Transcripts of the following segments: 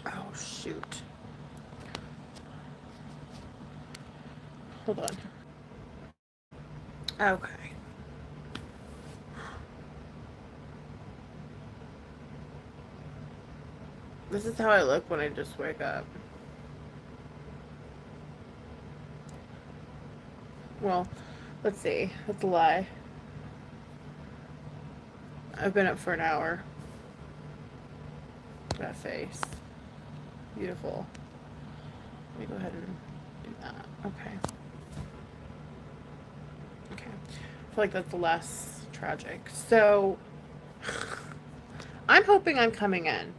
Oh, shoot. Hold on. Okay. This is how I look when I just wake up. Well, let's see. That's a lie. I've been up for an hour. That face. Beautiful. Let me go ahead and do that. Okay. Okay. I feel like that's less tragic. So, I'm hoping I'm coming in.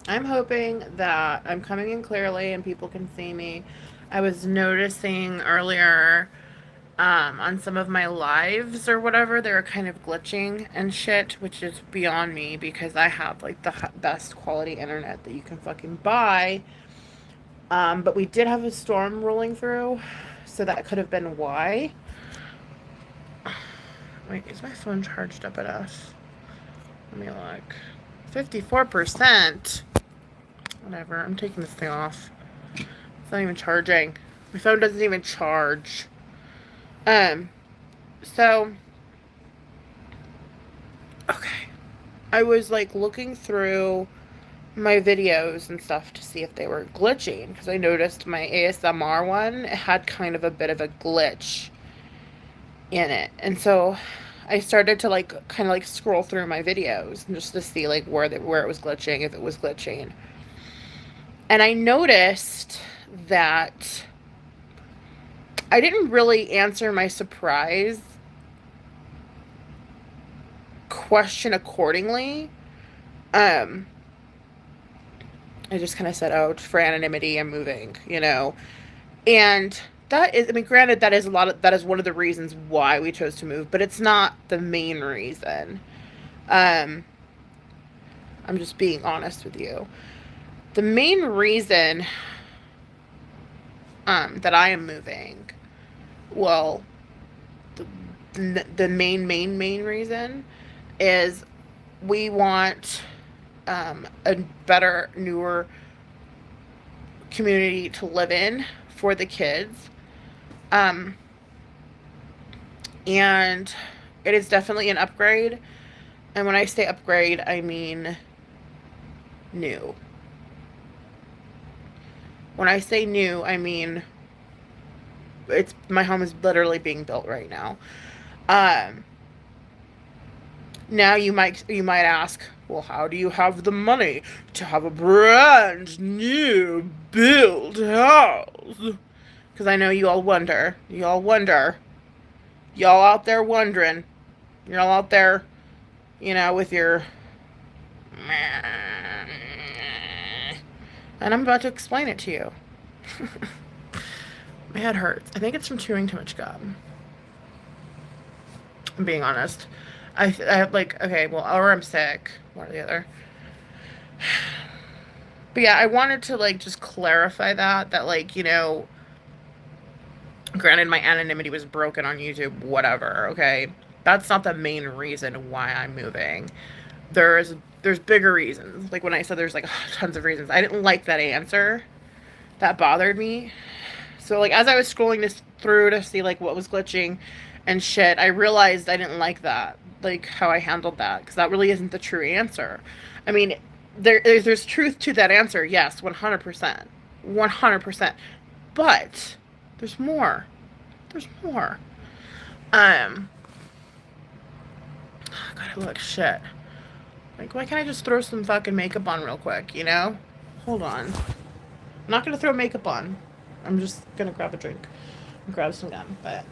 I'm hoping that I'm coming in clearly and people can see me. I was noticing earlier on some of my lives or whatever, they were kind of glitching and shit, which is beyond me because I have like the best quality internet that you can fucking buy. But we did have a storm rolling through, so that could have been why. Wait, is my phone charged up enough? Let me look. 54%. Whatever, I'm taking this thing off. It's not even charging. My phone doesn't even charge. Um, so, okay. I was like looking through my videos and stuff to see if they were glitching because I noticed my ASMR one had kind of a bit of a glitch in it. And so I started to like kind of like scroll through my videos just to see like where it was glitching, if it was glitching. And I noticed that I didn't really answer my surprise question accordingly. Um, I just kind of said, "Oh, for anonymity, I'm moving," you know. And that is, I mean, granted, that is one of the reasons why we chose to move, but it's not the main reason. Um, I'm just being honest with you. The main reason that I am moving, well, the main reason is we want a better, newer community to live in for the kids. Um, and it is definitely an upgrade. And when I say upgrade, I mean new. When I say new, I mean it's my home is literally being built right now. Um, Now you might ask, well, how do you have the money to have a brand new built house? Because I know you all wonder. You all wonder. Y'all out there wondering. You're all out there, with your. And I'm about to explain it to you. My head hurts. I think it's from chewing too much gum. I'm being honest. I like, okay, well, or I'm sick. One or the other. But yeah, I wanted to like just clarify that like, granted my anonymity was broken on YouTube, whatever, okay? That's not the main reason why I'm moving. There's bigger reasons. Like when I said there's like tons of reasons. I didn't like that answer. That bothered me. So like as I was scrolling this through to see like what was glitching and shit, I realized I didn't like that. Like how I handled that because that really isn't the true answer. I mean, there's truth to that answer. Yes, 100%. 100%. But there's more. There's more. Um God, I look shit. Like, why can't I just throw some fucking makeup on real quick, you know? Hold on. I'm not gonna throw makeup on. I'm just gonna grab a drink and grab some gum, but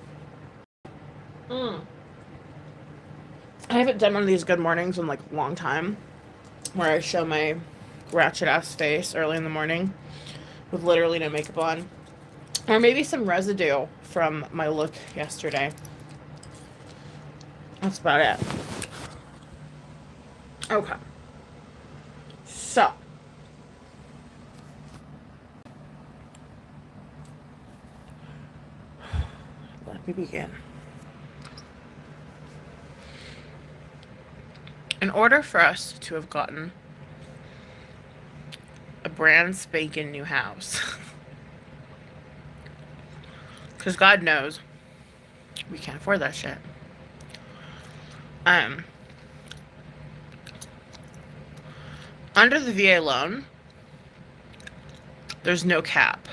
I haven't done one of these good mornings in like a long time where I show my ratchet ass face early in the morning with literally no makeup on. Or maybe some residue from my look yesterday. That's about it. Okay. So, let me begin. In order for us to have gotten a brand spanking new house. Because God knows we can't afford that shit. Um, Under the VA loan, there's no cap.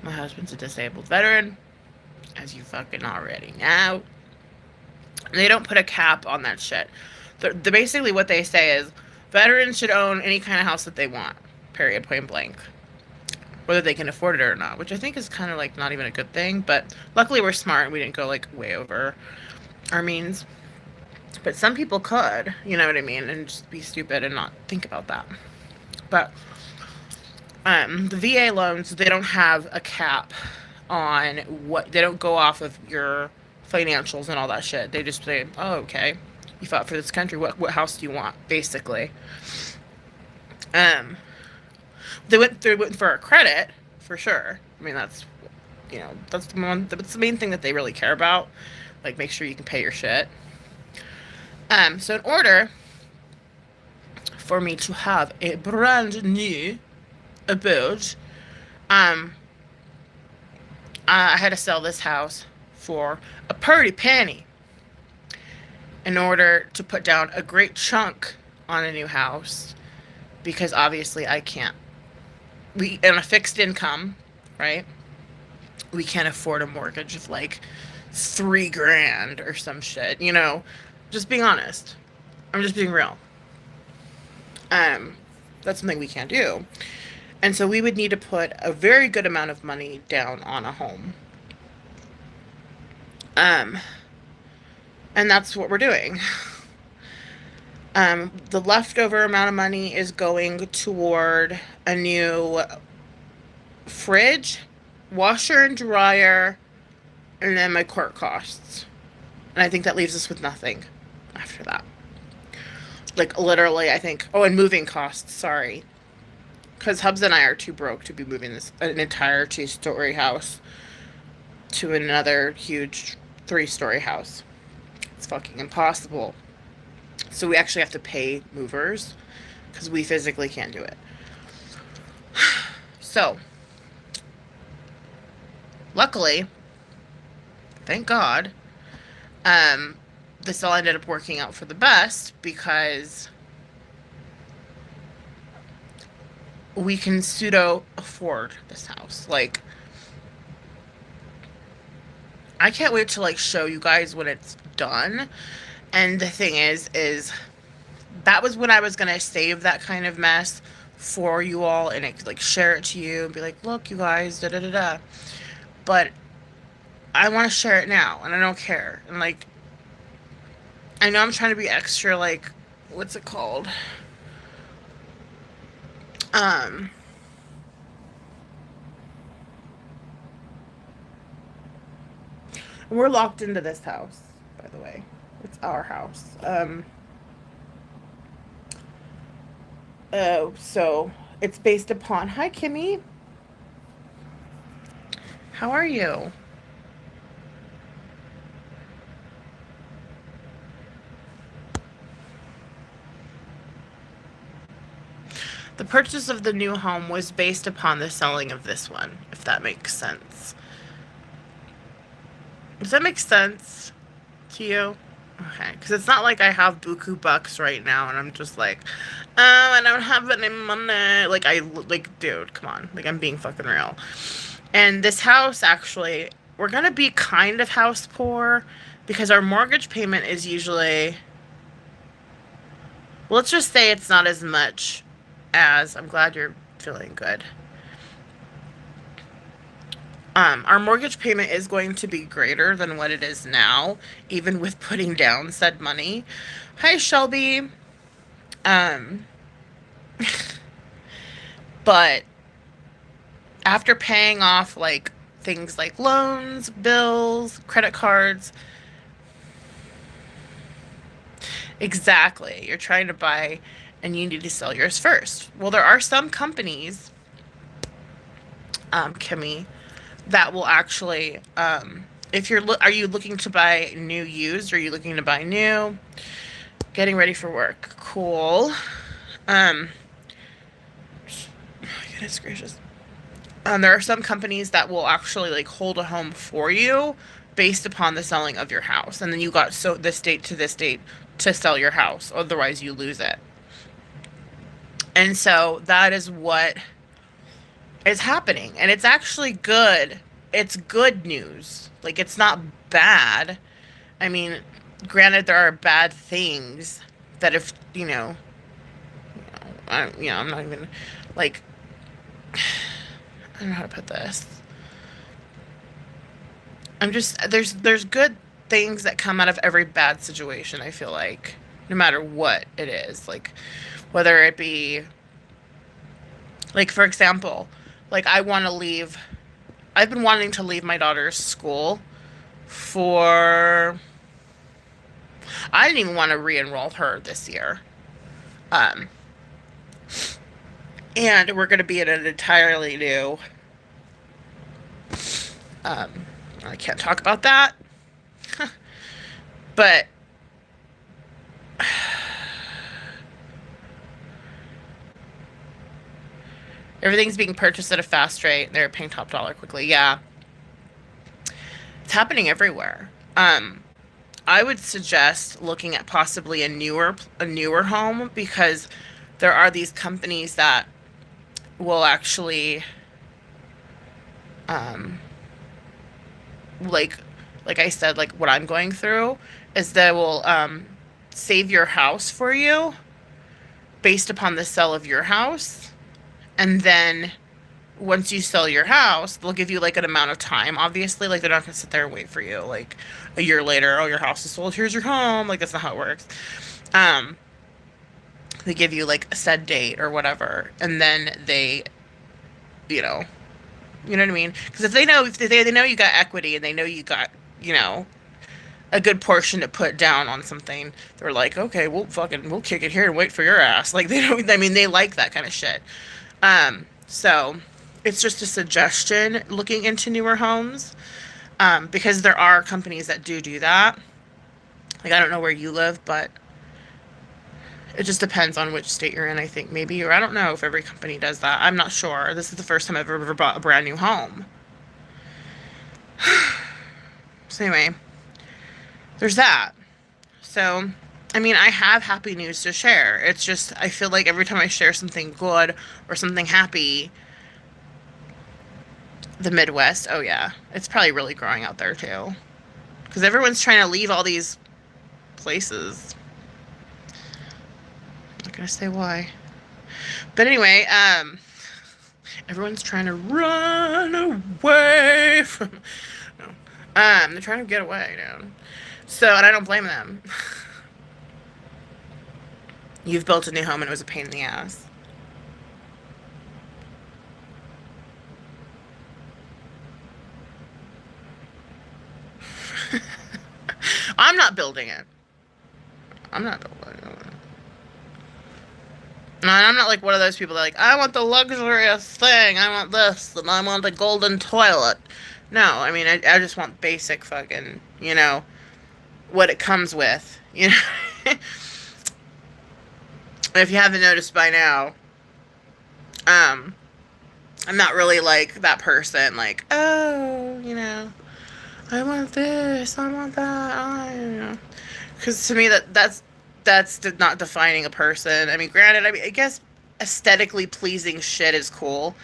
My husband's a disabled veteran, as you fucking already know. They don't put a cap on that shit. Basically what they say is veterans should own any kind of house that they want. Period. Point blank. Whether they can afford it or not, which I think is kind of like not even a good thing. But luckily we're smart and we didn't go like way over our means. But some people could, you know what I mean, and just be stupid and not think about that. But the VA loans, they don't have a cap on what, they don't go off of your financials and all that shit. They just say, oh, okay, you fought for this country. What house do you want, basically? They went for a credit for sure. I mean, that's, you know, that's the main thing that they really care about. Like, make sure you can pay your shit. So in order for me to have a brand new abode, I had to sell this house for a pretty penny in order to put down a great chunk on a new house, because obviously I can't. We, on a fixed income, right? We can't afford a mortgage of like $3,000 or some shit, you know. Just being honest. I'm just being real. That's something we can't do. And so we would need to put a very good amount of money down on a home. And that's what we're doing. The leftover amount of money is going toward a new fridge, washer and dryer, and then my court costs. And I think that leaves us with nothing after that. Like, literally, I think... Oh, and moving costs, sorry. Because Hubs and I are too broke to be moving an entire 2-story house to another huge 3-story house. It's fucking impossible. So we actually have to pay movers because we physically can't do it. So, luckily, thank God, this all ended up working out for the best, because we can pseudo afford this house. Like, I can't wait to like show you guys when it's done. And the thing is that was when I was gonna save that kind of mess for you all and like share it to you and be like, look, you guys, da da da da. But I want to share it now, and I don't care. And like, I know I'm trying to be extra, like, what's it called? We're locked into this house, by the way. It's our house. So it's based upon, hi Kimmy. How are you? The purchase of the new home was based upon the selling of this one, if that makes sense. Does that make sense to you? Okay, because it's not like I have buku bucks right now and I'm just like, oh, I don't have any money. Like, dude, come on. Like, I'm being fucking real. And this house, actually, we're going to be kind of house poor because our mortgage payment is usually, well, let's just say it's not as much as, I'm glad you're feeling good. Our mortgage payment is going to be greater than what it is now, even with putting down said money. Hi, Shelby. But after paying off, like, things like loans, bills, credit cards, exactly, you're trying to buy and you need to sell yours first. Well, there are some companies, Kimmy, that will actually, if you're, are you looking to buy new used, or are you looking to buy new? Getting ready for work. Cool. Goodness gracious. There are some companies that will actually like hold a home for you based upon the selling of your house, and then you got so this date to this date to sell your house. Otherwise, you lose it. And so that is what is happening, and it's actually good. It's good news. Like it's not bad. I mean, granted, there are bad things that if I'm not even like I don't know how to put this. I'm just there's good things that come out of every bad situation, I feel like, no matter what it is. Like whether it be like for example, like I've been wanting to leave my daughter's school for I didn't even want to re-enroll her this year. Um and we're going to be in an entirely new um I can't talk about that. But everything's being purchased at a fast rate. They're paying top dollar quickly. Yeah. It's happening everywhere. I would suggest looking at possibly a newer home because there are these companies that will actually um like like I said, like what I'm going through is they will save your house for you based upon the sale of your house. And then once you sell your house, they'll give you like an amount of time. Obviously, like they're not gonna sit there and wait for you. Like a year later, oh, your house is sold. Here's your home. Like that's not how it works. Um, they give you like a set date or whatever, and then you know, you know what I mean? Because if they know you got equity and they know you got you know a good portion to put down on something, they're like, okay, we'll kick it here and wait for your ass. Like they don't. I mean, they like that kind of shit. So it's just a suggestion looking into newer homes, because there are companies that do that. Like I don't know where you live, but it just depends on which state you're in. I think maybe, or I don't know if every company does that. I'm not sure. This is the first time I've ever bought a brand new home. So anyway, there's that. So, I mean, I have happy news to share. It's just, I feel like every time I share something good or something happy, the Midwest, oh yeah, it's probably really growing out there too. Because everyone's trying to leave all these places. I'm not gonna say why. But anyway, everyone's trying to run away from, no. They're trying to get away, dude. So, and I don't blame them. You've built a new home and it was a pain in the ass. I'm not building it. I'm not building it. No, I'm not like one of those people that like, I want the luxurious thing. I want this, and I want the golden toilet. No, I mean, I just want basic fucking, what it comes with. If you haven't noticed by now, I'm not really like that person, like, oh, I want this, I want that, because to me that's not defining a person. I mean, granted, I guess aesthetically pleasing shit is cool.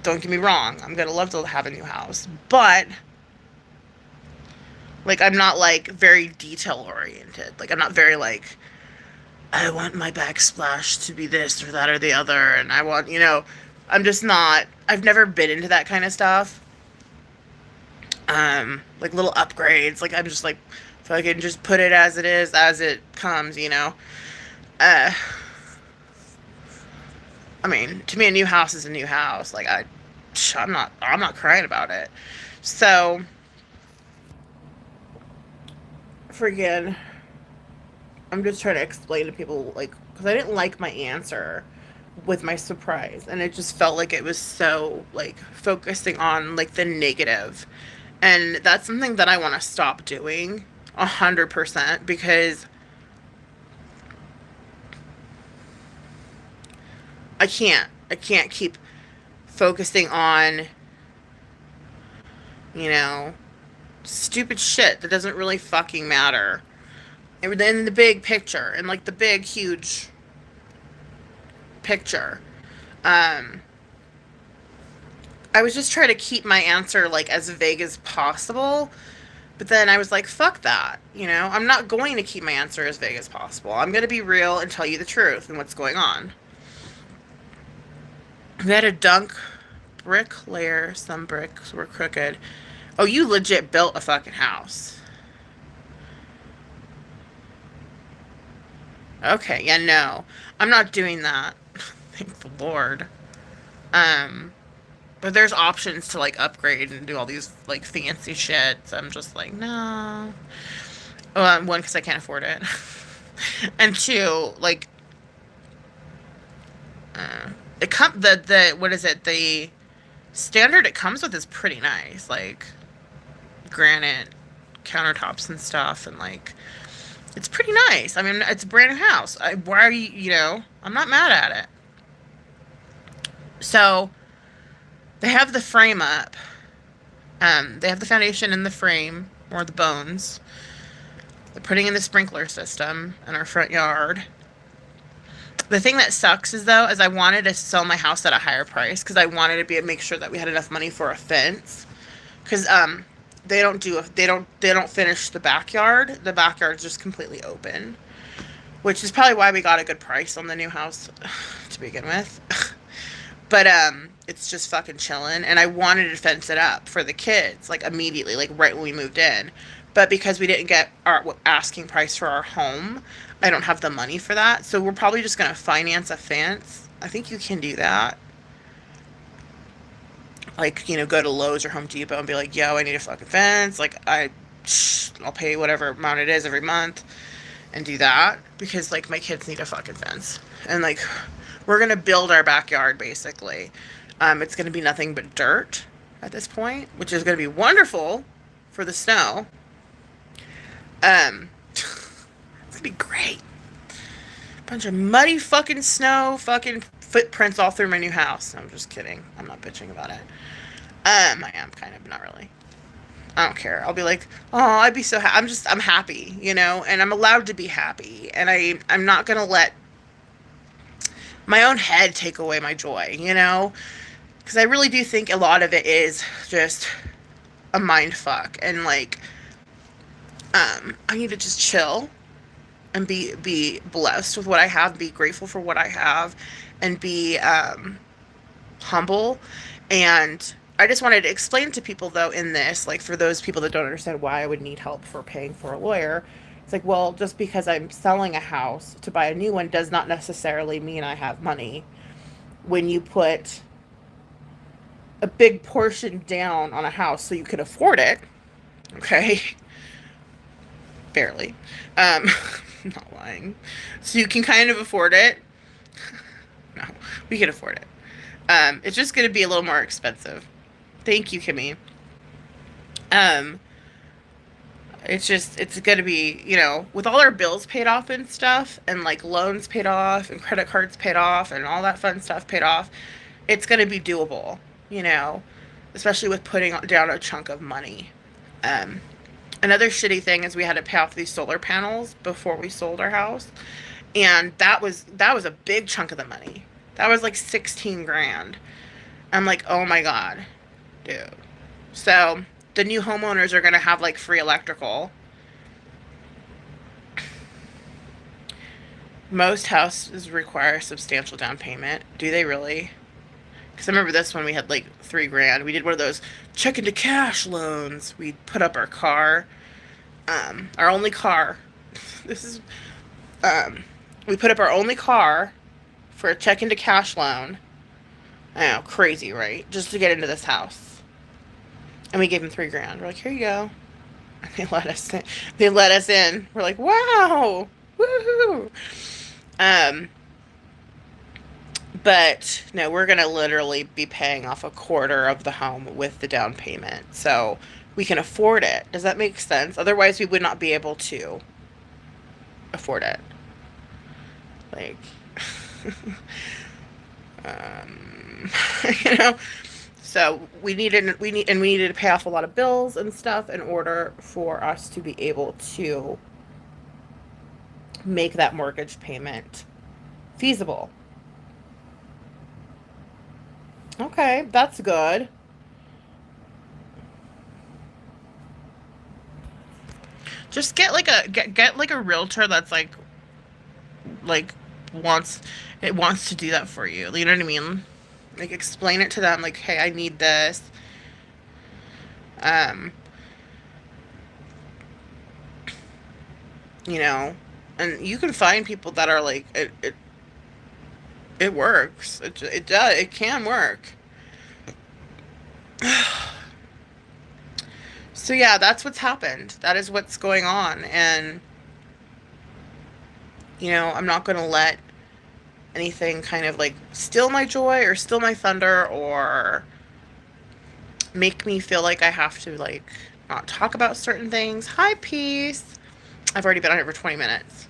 Don't get me wrong. I'm gonna love to have a new house, but like I'm not like very detail oriented. Like I'm not very like I want my backsplash to be this or that or the other, and I want I'm just not. I've never been into that kind of stuff. Like little upgrades. Like I'm just like fucking just put it as it is, as it comes. Uh, I mean, to me, a new house is a new house. Like I'm not crying about it. So, friggin', I'm just trying to explain to people, like, because I didn't like my answer with my surprise, and it just felt like it was so, like, focusing on, like, the negative. And that's something that I want to stop doing 100% because I can't. I can't keep focusing on, you know, stupid shit that doesn't really fucking matter. And then the big picture and like the big, huge picture. Um, I was just trying to keep my answer like as vague as possible. But then I was like, fuck that. I'm not going to keep my answer as vague as possible. I'm going to be real and tell you the truth and what's going on. We had a dunk brick layer. Some bricks were crooked. Oh, you legit built a fucking house. Okay, yeah, no. I'm not doing that. Thank the Lord. Um, but there's options to like upgrade and do all these like fancy shit. So I'm just like, no. One, because I can't afford it. And two, like, it the what is it? The standard it comes with is pretty nice. Like granite countertops and stuff, and like it's pretty nice. I mean, it's a brand new house. Why are you? I'm not mad at it. So they have the frame up. They have the foundation in the frame or the bones. They're putting in the sprinkler system in our front yard. The thing that sucks is though, is I wanted to sell my house at a higher price because I wanted to make sure that we had enough money for a fence. Because they don't finish the backyard. The backyard's just completely open, which is probably why we got a good price on the new house to begin with. But it's just fucking chilling, and I wanted to fence it up for the kids like immediately, like right when we moved in. But because we didn't get our asking price for our home, I don't have the money for that. So we're probably just gonna finance a fence. I think you can do that. Like, go to Lowe's or Home Depot and be like, yo, I need a fucking fence. Like, I'll pay whatever amount it is every month and do that because, like, my kids need a fucking fence. And, like, we're going to build our backyard, basically. It's going to be nothing but dirt at this point, which is going to be wonderful for the snow. It's going to be great. Bunch of muddy fucking snow, fucking footprints all through my new house. I'm just kidding. I'm not bitching about it. I am kind of, not really. I don't care. I'll be like, oh, I'd be so happy. I'm happy, and I'm allowed to be happy. And I'm not going to let my own head take away my joy, because I really do think a lot of it is just a mind fuck. And like, I need to just chill and be blessed with what I have, be grateful for what I have, and be humble. And I just wanted to explain to people, though, in this, like, for those people that don't understand why I would need help for paying for a lawyer, it's like, well, just because I'm selling a house to buy a new one does not necessarily mean I have money. When you put a big portion down on a house so you can afford it, okay, barely, not lying, so you can kind of afford it. No, we can afford it. It's just going to be a little more expensive. Thank you, Kimmy. Um, it's going to be, with all our bills paid off and stuff, and like loans paid off, and credit cards paid off, and all that fun stuff paid off, it's going to be doable, especially with putting down a chunk of money. Another shitty thing is we had to pay off these solar panels before we sold our house. And that was a big chunk of the money. That was like 16 grand. I'm like, oh my God, dude. So the new homeowners are going to have like free electrical. Most houses require substantial down payment. Do they really? Because I remember this one, we had like 3 grand. We did one of those check into cash loans. We put up our car. Our only car. This is, we put up our only car for a check into cash loan. I know, crazy, right? Just to get into this house. And we gave them 3 grand. We're like, here you go. And they let us in. We're like, wow, woohoo. But no, we're going to literally be paying off a quarter of the home with the down payment. So we can afford it. Does that make sense? Otherwise, we would not be able to afford it. Like, Um, you know, so we needed to pay off a lot of bills and stuff in order for us to be able to make that mortgage payment feasible. Okay, that's good. Just get like a realtor that's like wants it wants to do that for you. You know what I mean? Like explain it to them like, "Hey, I need this." Um, you know, and you can find people that are like it works. It does. It can work. So yeah, that's what's happened. That is what's going on, and I'm not going to let anything kind of like steal my joy or steal my thunder or make me feel like I have to like not talk about certain things. Hi, peace. I've already been on here for 20 minutes.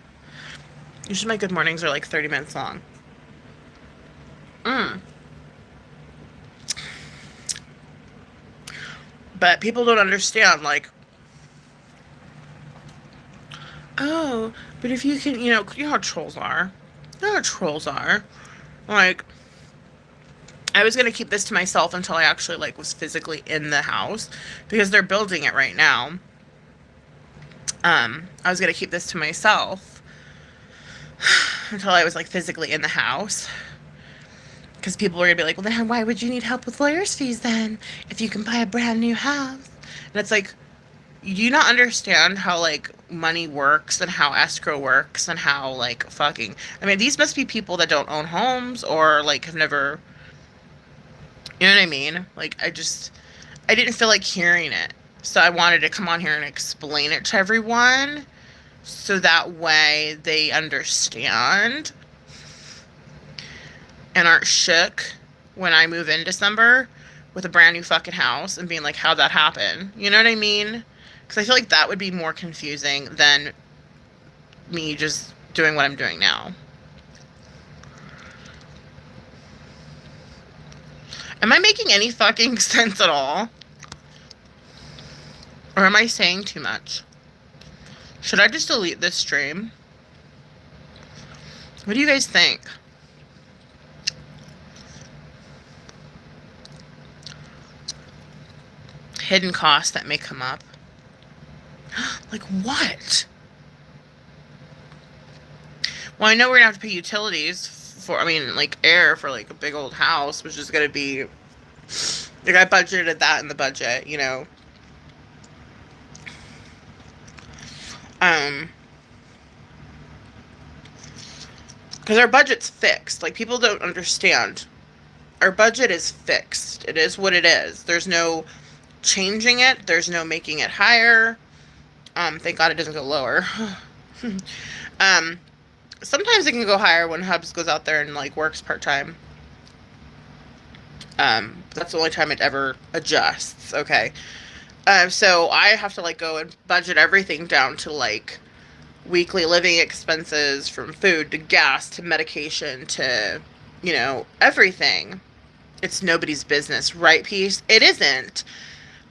Usually my good mornings are like 30 minutes long. Mm. But people don't understand, like, oh, but if you can, you know how trolls are. You know how trolls are. Like, I was gonna keep this to myself until I actually like was physically in the house because they're building it right now. I was gonna keep this to myself until I was like physically in the house because people were gonna be like, well, then why would you need help with lawyers' fees then if you can buy a brand new house? And it's like, you do not understand how like money works and how escrow works and how like fucking. I mean, these must be people that don't own homes or like have never. You know what I mean? Like I didn't feel like hearing it, so I wanted to come on here and explain it to everyone, so that way they understand and aren't shook when I move in December with a brand new fucking house and being like, how'd that happen? You know what I mean? Because I feel like that would be more confusing than me just doing what I'm doing now. Am I making any fucking sense at all? Or am I saying too much? Should I just delete this stream? What do you guys think? Hidden costs that may come up. Like what? Well, I know we're gonna have to pay utilities for, I mean, like air for like a big old house, which is gonna be, like I budgeted that in the budget, Um, because our budget's fixed. Like people don't understand. Our budget is fixed. It is what it is. There's no changing it. There's no making it higher. Thank God it doesn't go lower. um, Sometimes it can go higher when Hubs goes out there and like works part time. That's the only time it ever adjusts. Okay. So I have to like go and budget everything down to like weekly living expenses from food to gas to medication to, everything. It's nobody's business, right, Peace? It isn't.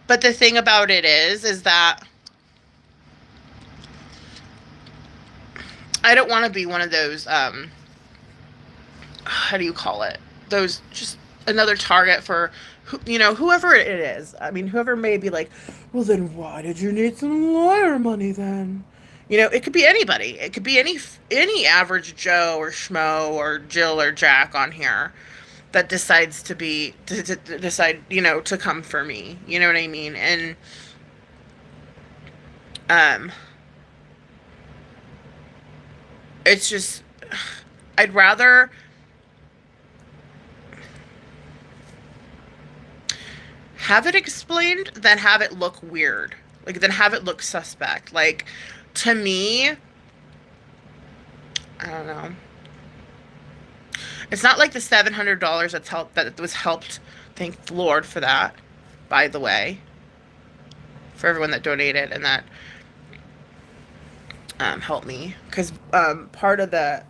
But the thing about it is that I don't want to be one of those, how do you call it? Those just another target for, whoever it is. I mean, whoever may be like, well, then why did you need some lawyer money then? It could be anybody. It could be any average Joe or Schmo or Jill or Jack on here that decides to decide, to come for me. You know what I mean? And um it's just I'd rather have it explained than have it look weird. Like than have it look suspect. Like to me, I don't know. It's not like the $700 that was helped. Thank the Lord for that, by the way, for everyone that donated and that helped me. Because part of the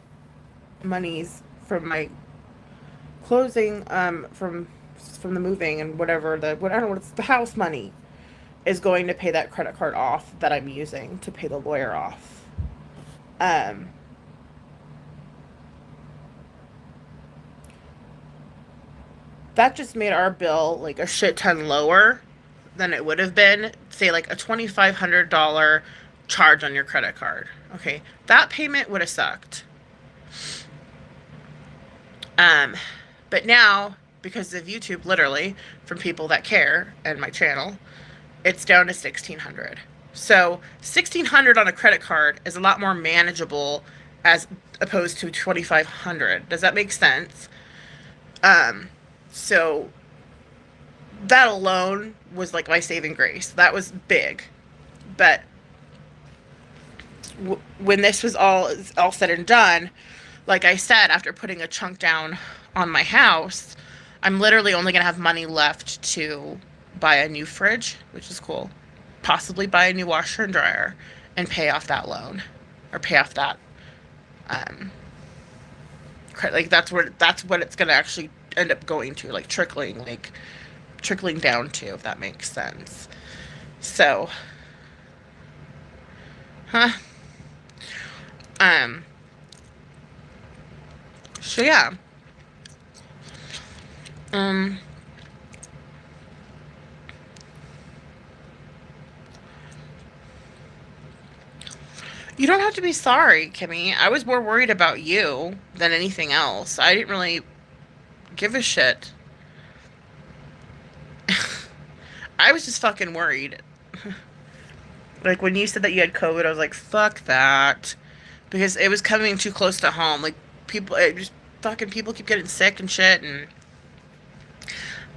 monies from my closing from the moving and whatever I don't know what it's the house money is going to pay that credit card off that I'm using to pay the lawyer off. Um, that just made our bill like a shit ton lower than it would have been, say like a $2,500 charge on your credit card. Okay, that payment would have sucked. Um, but now, because of YouTube, literally, from people that care and my channel, it's down to 1,600. So 1,600 on a credit card is a lot more manageable as opposed to 2,500. Does that make sense? Um, so that alone was like my saving grace. That was big. But when this was all said and done, like I said, after putting a chunk down on my house, I'm literally only gonna have money left to buy a new fridge, which is cool. Possibly buy a new washer and dryer, and pay off that loan, or pay off that. Um, like that's what it's gonna actually end up going to, like trickling down to, if that makes sense. So, huh? Um. So yeah. Um. You don't have to be sorry, Kimmy. I was more worried about you than anything else. I didn't really give a shit. I was just fucking worried. Like when you said that you had COVID, I was like, fuck that. Because it was coming too close to home. Like fucking people keep getting sick and shit, and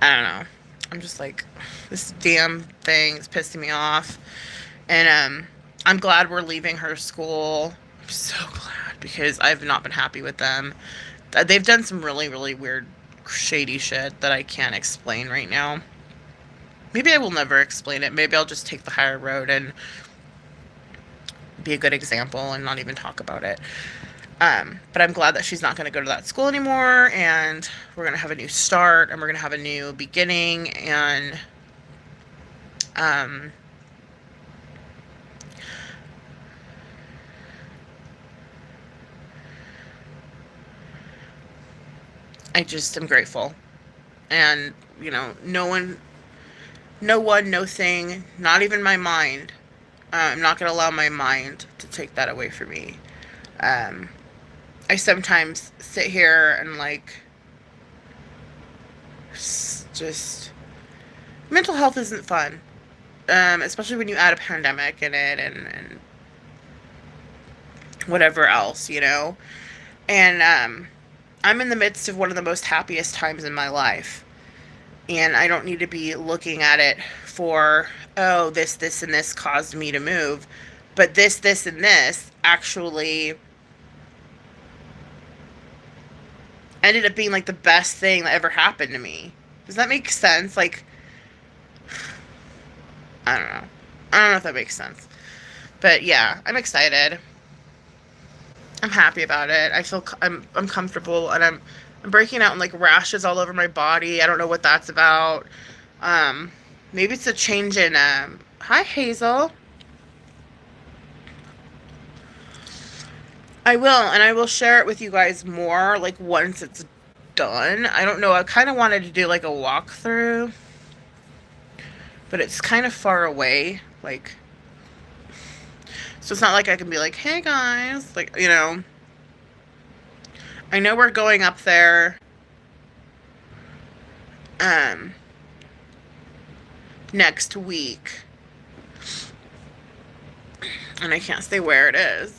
I don't know. I'm just like, this damn thing is pissing me off. And I'm glad we're leaving her school. I'm so glad, because I've not been happy with them. They've done some really, really weird, shady shit that I can't explain right now. Maybe I will never explain it. Maybe I'll just take the higher road and be a good example and not even talk about it. But I'm glad that she's not going to go to that school anymore, and we're going to have a new start, and we're going to have a new beginning, and I just am grateful. And, no thing, not even my mind. I'm not going to allow my mind to take that away from me. I sometimes sit here and just mental health isn't fun, especially when you add a pandemic in it, and whatever else. And I'm in the midst of one of the most happiest times in my life, and I don't need to be looking at it for, oh, this, and this caused me to move, but this, and this actually ended up being like the best thing that ever happened to me. Does that make sense? Like, I don't know. I don't know if that makes sense. But yeah, I'm excited. I'm happy about it. I'm comfortable, and I'm breaking out in like rashes all over my body. I don't know what that's about. Maybe it's a change in hi Hazel. I will, and I will share it with you guys more like once it's done. I don't know. I kind of wanted to do like a walkthrough, but it's kind of far away. Like, so it's not like I can be like, hey guys, like, I know we're going up there next week, and I can't say where it is.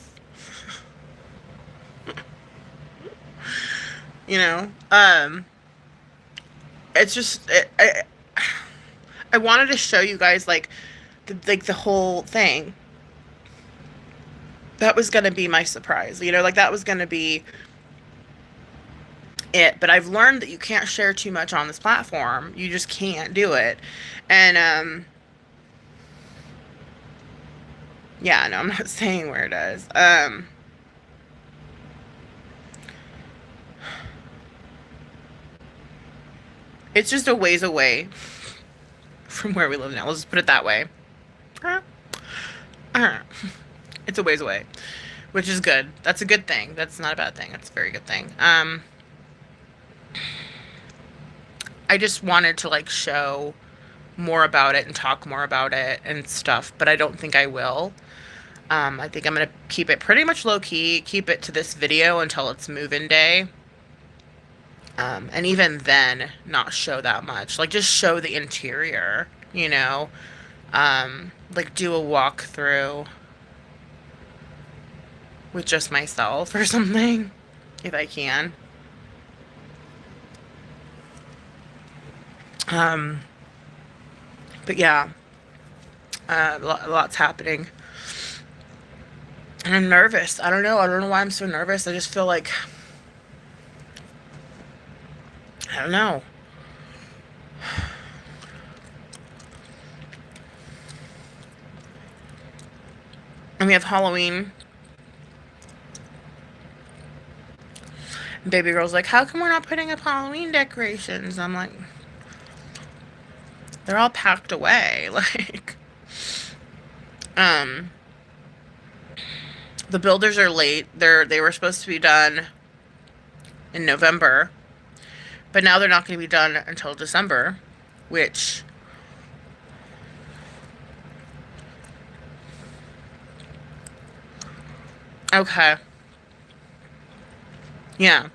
It's just I wanted to show you guys like the whole thing. That was gonna be my surprise, like that was gonna be it. But I've learned that you can't share too much on this platform. You just can't do it. And yeah, no, I'm not saying where it is. It's just a ways away from where we live now. Let's just put it that way. It's a ways away, which is good. That's a good thing. That's not a bad thing. That's a very good thing. I just wanted to like show more about it and talk more about it and stuff, but I don't think I will. I think I'm gonna keep it pretty much low key, keep it to this video until it's move-in day. And even then, not show that much. Like, just show the interior, you know? Like, do a walkthrough with just myself or something, if I can. But yeah, lots happening. And I'm nervous. I don't know. I don't know why I'm so nervous. I just feel like, I don't know. And we have Halloween. And baby girl's like, how come we're not putting up Halloween decorations? I'm like, they're all packed away. Like, the builders are late. They were supposed to be done in November, but now they're not going to be done until December, which okay. Yeah.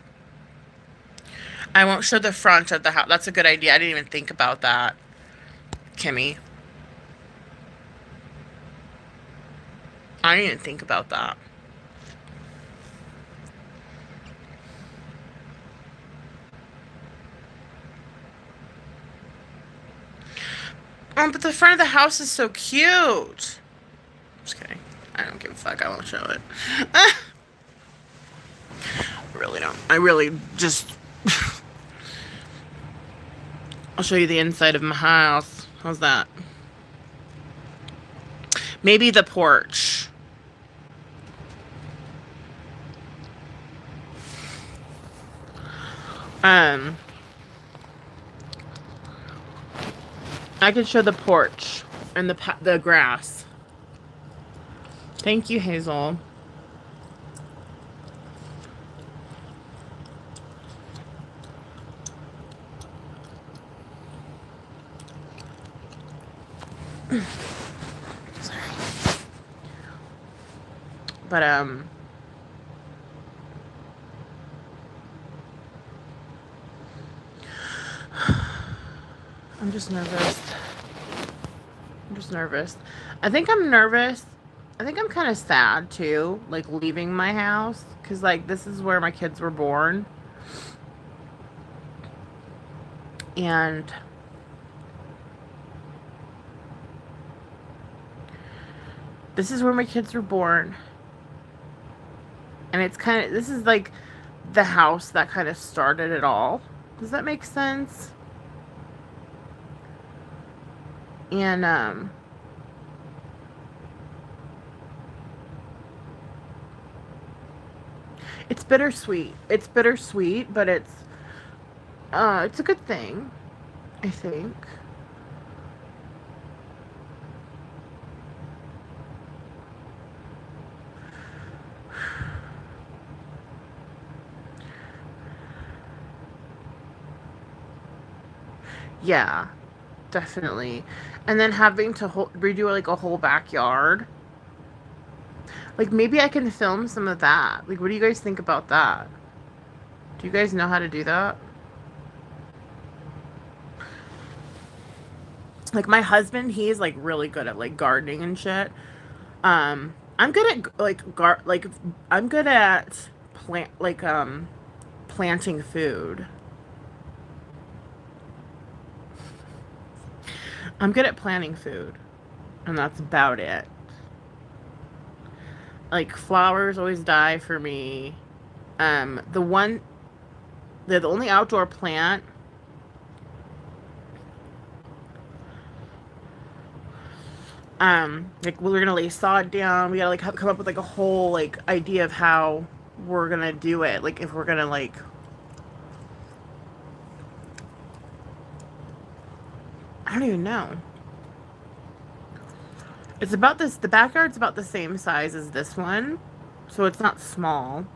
I won't show the front of the house. That's a good idea. I didn't even think about that, Kimmy. I didn't even think about that. But the front of the house is so cute. Just kidding. I don't give a fuck. I won't show it. I really don't. I really just... I'll show you the inside of my house. How's that? Maybe the porch. I could show the porch and the grass. Thank you, Hazel. Sorry. But I'm just nervous. I'm just nervous. I think I'm nervous. I think I'm kind of sad too, like leaving my house, because like this is where my kids were born. And this is where my kids were born. And it's kind of, this is like the house that kind of started it all. Does that make sense? And it's bittersweet. It's bittersweet, but it's a good thing, I think. Yeah, definitely. And then having to redo like a whole backyard. Like maybe I can film some of that. Like what do you guys think about that? Do you guys know how to do that? Like my husband, he's like really good at like gardening and shit. I'm good at like I'm good at planting food. I'm good at planting food, and that's about it. Like flowers always die for me. The only outdoor plant like we're gonna lay sod down. We gotta like come up with like a whole like idea of how we're gonna do it. Like if we're gonna like I don't even know. It's about this, the backyard's about the same size as this one, so it's not small.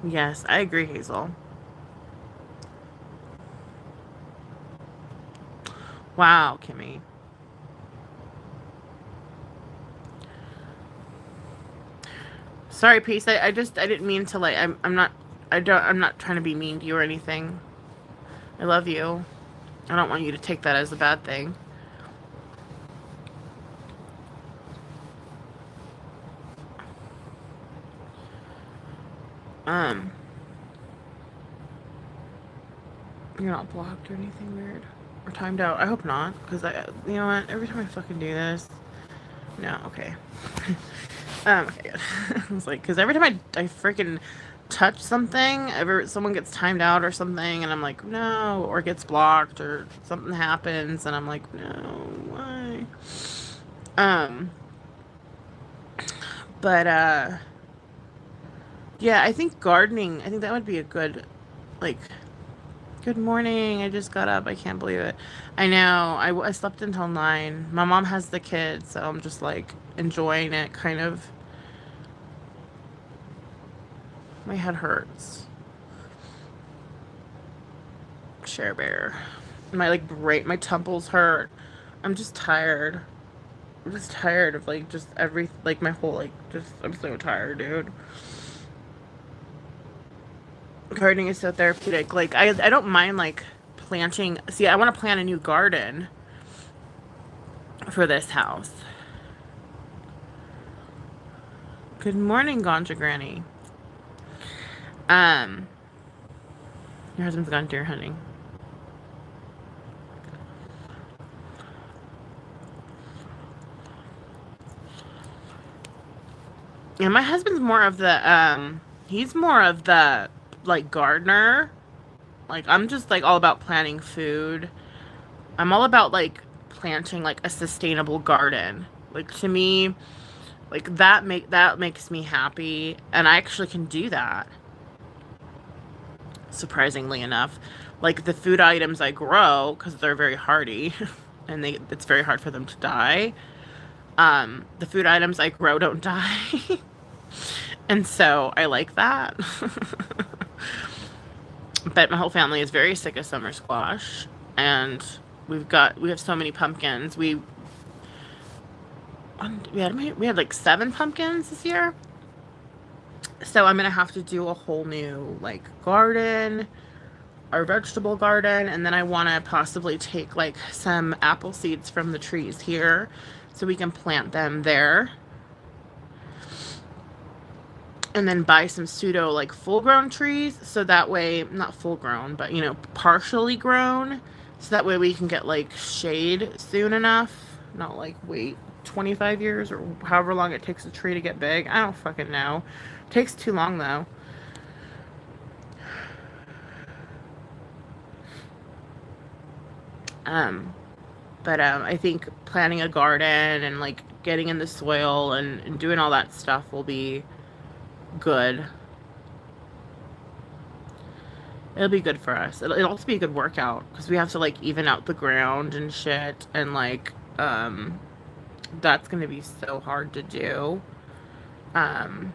Yes, I agree, Hazel. Wow, Kimmy. Sorry, Peace. I just, I didn't mean to, like, I'm not trying to be mean to you or anything. I love you. I don't want you to take that as a bad thing. Um, you're not blocked or anything weird. Or timed out. I hope not, because you know what? Every time I fucking do this. No, okay. Okay, good. I was like, because every time I freaking touch something, someone gets timed out or something, and I'm like, no, or gets blocked, or something happens, and I'm like, no, why? Um, but yeah, I think gardening. I think that would be a good, like, good morning. I just got up. I can't believe it. I know. I slept until 9. My mom has the kids, so I'm just like enjoying it, kind of. My head hurts. Share Bear. My like my temples hurt. I'm just tired. I'm just tired of like just like my whole like just I'm so tired, dude. Gardening is so therapeutic. Like I don't mind like planting. See, I want to plant a new garden for this house. Good morning, Ganja Granny. Um, your husband's gone deer hunting. Yeah, my husband's more of the he's more of the like gardener. Like I'm just like all about planting food. I'm all about like planting like a sustainable garden. Like to me, like that makes me happy and I actually can do that. Surprisingly enough, like the food items I grow cuz they're very hardy and it's very hard for them to die. The food items I grow don't die. And so I like that. But my whole family is very sick of summer squash and we have so many pumpkins. We had like 7 pumpkins this year. So I'm gonna have to do a whole new like garden, our vegetable garden, and then I want to possibly take like some apple seeds from the trees here so we can plant them there. And then buy some pseudo like full grown trees so that way, not full grown, but you know, partially grown, so that way we can get like shade soon enough, not like wait 25 years or however long it takes a tree to get big. I don't fucking know. It takes too long though. um but I think planting a garden and like getting in the soil and doing all that stuff will be good. It'll be good for us. It'll also be a good workout because we have to like even out the ground and shit, and like that's gonna be so hard to do. Um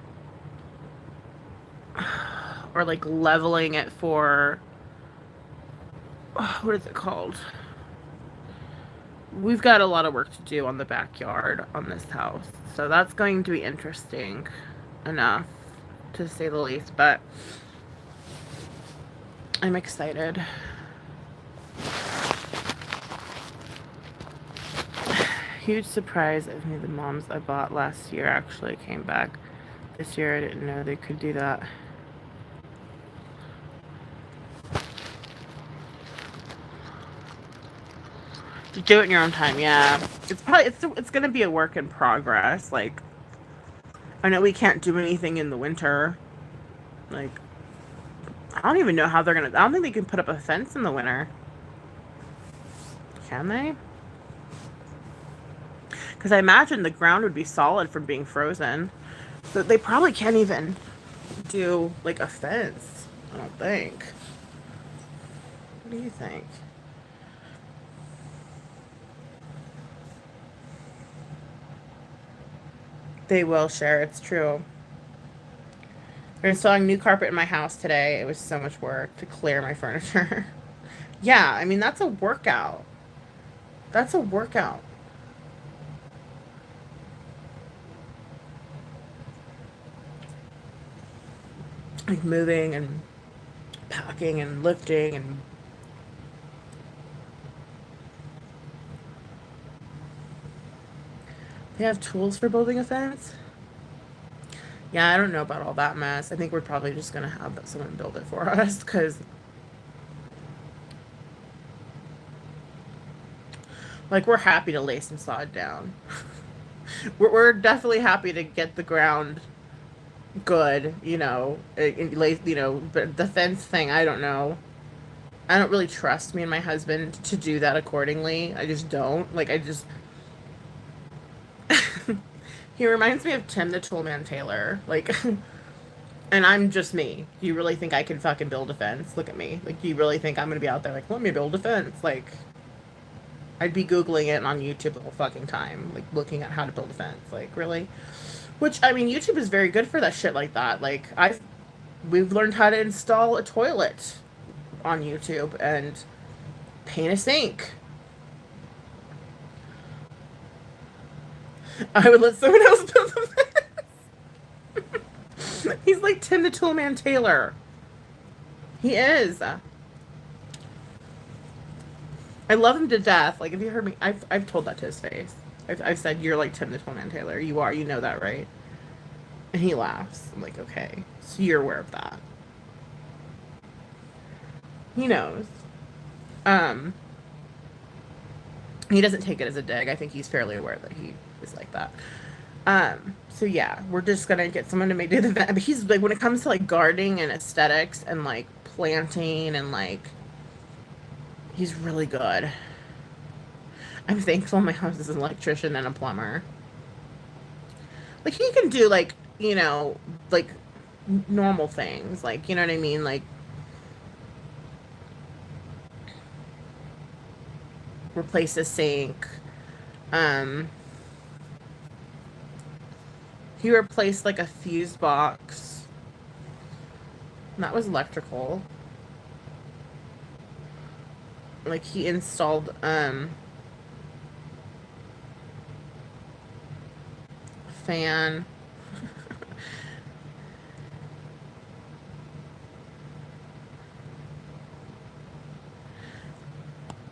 or like leveling it for what is it called? We've got a lot of work to do on the backyard on this house. So that's going to be interesting enough to say the least, but I'm excited. Huge surprise of me, the moms I bought last year actually came back this year. I didn't know they could do that. Do it in your own time, yeah. It's gonna be a work in progress. Like I know we can't do anything in the winter. Like I don't even know how they're gonna. I don't think they can put up a fence in the winter. Can they? Because I imagine the ground would be solid from being frozen. So they probably can't even do like a fence. I don't think. What do you think? They will share. It's true. They're installing new carpet in my house today. It was so much work to clear my furniture. Yeah, I mean that's a workout. That's a workout. Like moving and packing and lifting and they have tools for building a fence. Yeah, I don't know about all that mess. I think we're probably just gonna have someone build it for us because, like, we're happy to lay some sod down. We're definitely happy to get the ground good, lay, but the fence thing, I don't know. I don't really trust me and my husband to do that accordingly. I just don't. Like, I just. He reminds me of Tim the Toolman Taylor. Like, and I'm just me. You really think I can fucking build a fence? Look at me. Like, you really think I'm gonna be out there like, let me build a fence? Like, I'd be Googling it on YouTube the whole fucking time, like, looking at how to build a fence. Like, really? Which, I mean, YouTube is very good for that shit like that. Like, we've learned how to install a toilet on YouTube and paint a sink. I would let someone else build the fence. He's like Tim the Toolman Taylor. He is. I love him to death. Like, if you heard me, I've told that to his face. I've said, you're like Tim the Toolman Taylor. You are. You know that, right? And he laughs. I'm like, okay. So you're aware of that. He knows. Um, he doesn't take it as a dig. I think he's fairly aware that he is like that. So yeah, we're just gonna get someone to make do the event. But he's like, when it comes to like gardening and aesthetics and like planting and like, he's really good. I'm thankful my house is an electrician and a plumber. Like he can do like, like normal things, like, you know what I mean? Like replace a sink. Um, he replaced like a fuse box. And that was electrical. Like he installed fan.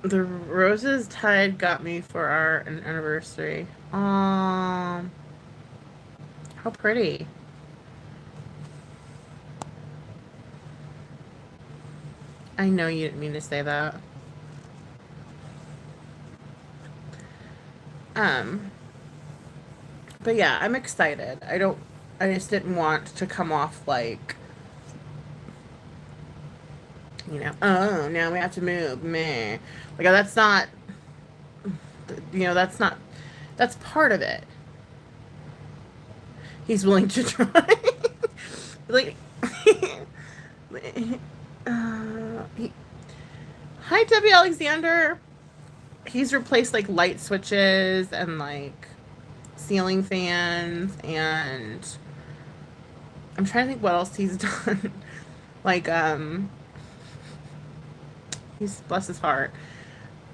The roses Tide got me for our anniversary. How pretty. I know you didn't mean to say that. Um, but yeah, I'm excited. I just didn't want to come off like, oh, now we have to move, meh. Like, that's not, that's not, that's part of it. He's willing to try. Like, he, hi, Debbie Alexander. He's replaced like light switches and like ceiling fans, and I'm trying to think what else he's done. Like, he's bless his heart.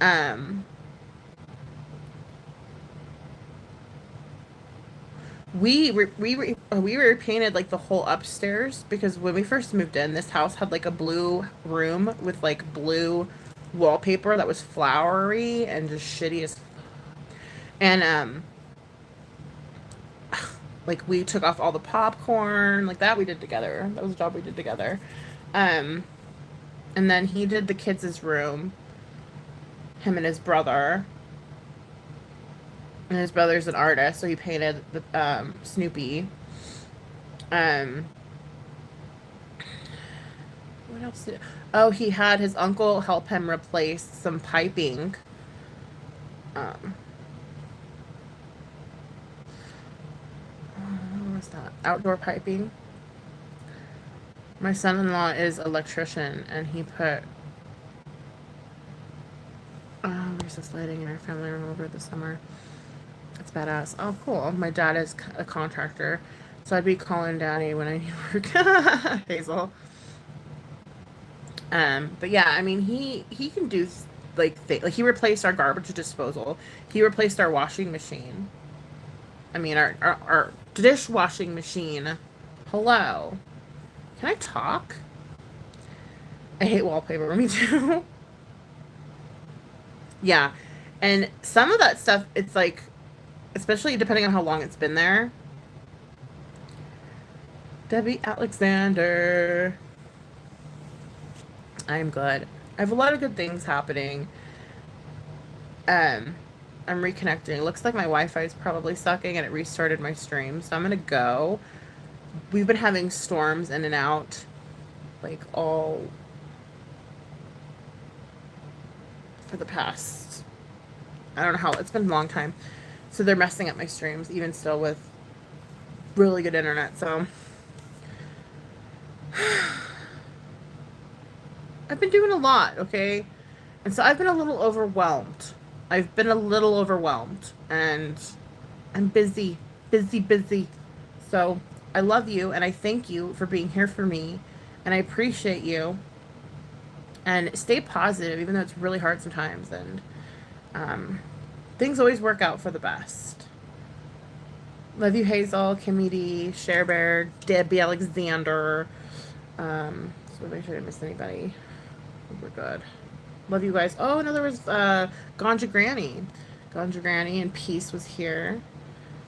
Um, we repainted like the whole upstairs because when we first moved in, this house had like a blue room with like blue wallpaper that was flowery and just shitty as. And like we took off all the popcorn, like that we did together. That was a job we did together. Um, and then he did the kids' room, him and his brother. And his brother's an artist, so he painted the Snoopy. Um, what else did? Oh, he had his uncle help him replace some piping. Um, what was that? Outdoor piping. My son-in-law is electrician, and he put recessed lighting in our family room over the summer. It's badass. Oh, cool. My dad is a contractor, so I'd be calling Daddy when I need work. Hazel. But yeah, I mean, he can do like he replaced our garbage disposal. He replaced our washing machine. I mean, our dishwashing machine. Hello. Can I talk? I hate wallpaper. Me too. Yeah. And some of that stuff, it's like, especially depending on how long it's been there. Debbie Alexander. I'm good. I have a lot of good things happening. Um, I'm reconnecting. It looks like my Wi-Fi is probably sucking and it restarted my stream. So I'm gonna go. We've been having storms in and out, like all for the past. I don't know how. It's been a long time. So they're messing up my streams, even still with really good internet. So I've been doing a lot, okay? And so I've been a little overwhelmed. I've been a little overwhelmed. And I'm busy, busy, busy. So I love you and I thank you for being here for me. And I appreciate you. And stay positive, even though it's really hard sometimes. And um, things always work out for the best. Love you, Hazel, Kimmy D, Cher Bear, Debbie Alexander. So make sure I didn't miss anybody. We're good. Love you guys. Oh, no, there was Ganja Granny. Ganja Granny and Peace was here.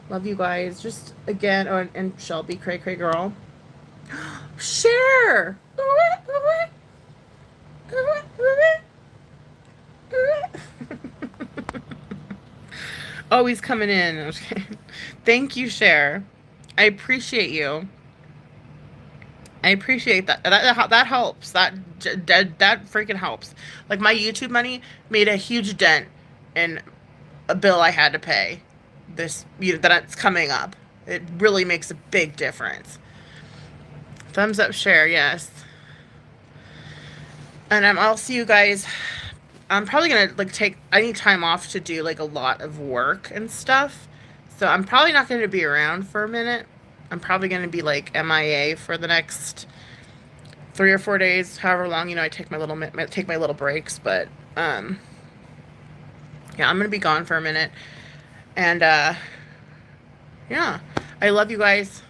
Love you guys. Just again, oh, and Shelby, Cray Cray Girl. Share! Oh, he's coming in. Okay. Thank you, Cher. I appreciate you. I appreciate that. That helps. That freaking helps. Like my YouTube money made a huge dent in a bill I had to pay. This that it's coming up. It really makes a big difference. Thumbs up, share, yes. And I'll see you guys. I'm probably gonna like take. I need time off to do like a lot of work and stuff. So I'm probably not gonna be around for a minute. I'm probably gonna be like MIA for the next 3 or 4 days, however long I take my little breaks. But yeah, I'm gonna be gone for a minute, and yeah, I love you guys.